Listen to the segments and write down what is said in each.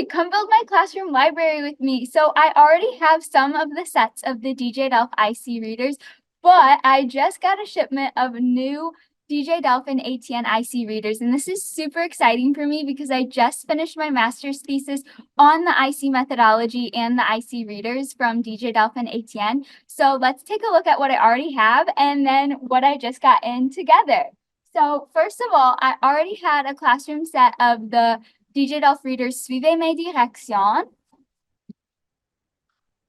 Hey, come build my classroom library with me. So I already have some of the sets of the DJ Delph IC readers, but I just got a shipment of new DJ Delph and etienne IC readers. And this is super exciting for me because I just finished my master's thesis on the IC methodology and the IC readers from DJ Delph and etienne. So let's take a look at what I already have and then what I just got in together. So first of all, I already had a classroom set of the DJ Delph readers Suivez mes directions,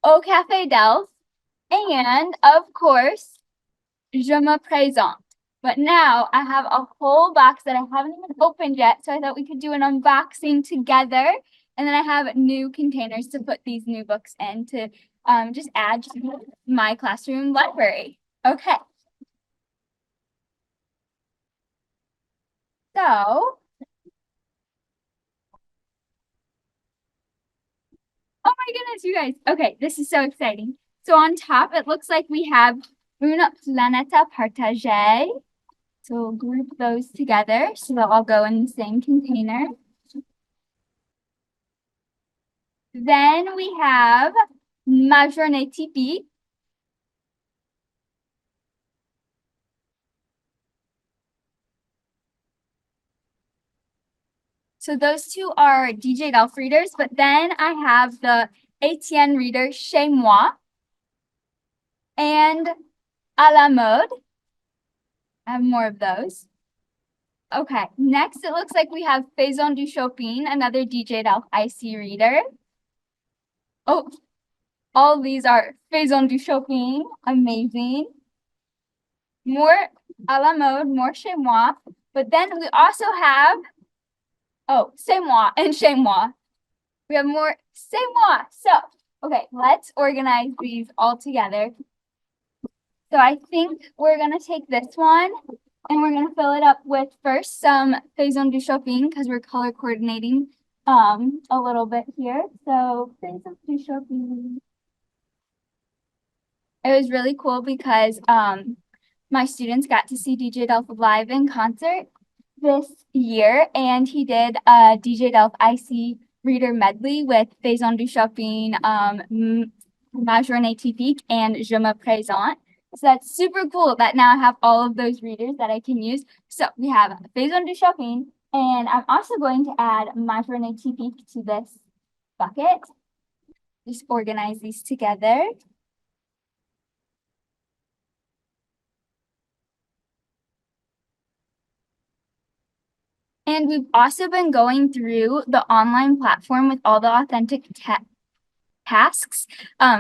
Au Café Delph, and of course, Je me présente. But now I have a whole box that I haven't even opened yet, so I thought we could do an unboxing together. And then I have new containers to put these new books in to just add to my classroom library. Okay. So, oh my goodness, you guys. Okay, this is so exciting. So on top, it looks like we have Une planète partagée. So we'll group those together so they'll all go in the same container. Then we have Ma journée typique. So those two are DJ Delph readers, but then I have the Etienne reader Chez Moi and À la mode. I have more of those. Okay, next it looks like we have Faisons du Shopping, another DJ Delph IC reader. Oh, all these are Faisons du Shopping, amazing. More à la mode, more chez moi. But then we also have, oh, c'est moi and chez moi. We have more c'est moi. So, okay, let's organize these all together. So I think we're going to take this one and we're going to fill it up with first some Faisons du Shopping because we're color coordinating a little bit here. So Faisons du Shopping. It was really cool because my students got to see DJ Delph live in concert this year, and he did a DJ Delph IC reader medley with Faisons du Shopping, Ma journée typique, and Je me présente. So that's super cool that now I have all of those readers that I can use. So we have Faisons du Shopping, and I'm also going to add Ma journée typique to this bucket. Just organize these together. And we've also been going through the online platform with all the authentic tasks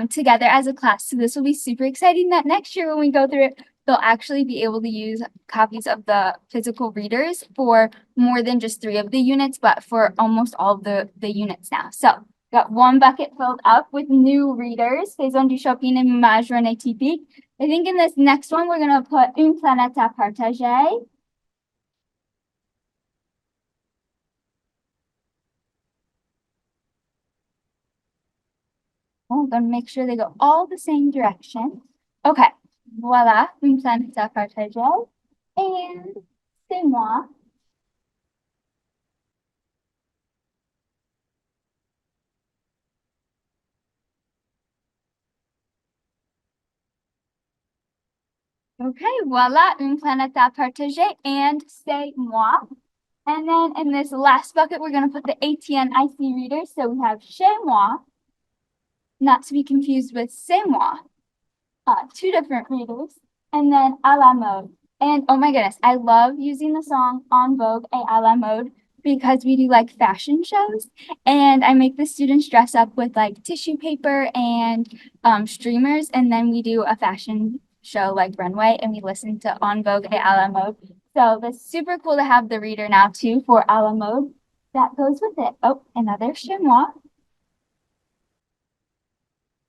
together as a class. So this will be super exciting that next year when we go through it, they'll actually be able to use copies of the physical readers for more than just 3 of the units, but for almost all of the units now. So got one bucket filled up with new readers, Faisons du Shopping and Ma journée typique. I think in this next one, we're going to put Une planète à partager. I'm going to make sure they go all the same direction. Okay, voila, une planète à partager. And c'est moi. Okay, voila, une planète à partager and c'est moi. And then in this last bucket, we're going to put the etienne IC reader. So we have chez moi, not to be confused with c'est moi. 2 different readers. And then à la mode. And oh my goodness, I love using the song En Vogue et à la mode because we do like fashion shows and I make the students dress up with like tissue paper and streamers, and then we do a fashion show like runway and we listen to En Vogue et à la mode. So that's super cool to have the reader now too for à la mode. That goes with it. Oh, another chez moi.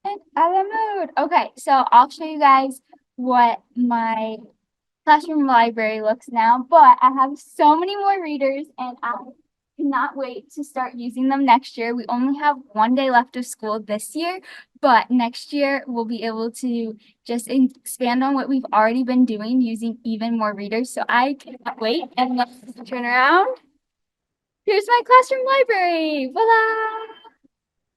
And à la mode. Okay, so I'll show you guys what my classroom library looks now, but I have so many more readers and I cannot wait to start using them next year. We only have 1 day left of school this year, but next year we'll be able to just expand on what we've already been doing using even more readers. So I cannot wait, and let's turn around. Here's my classroom library. Voila!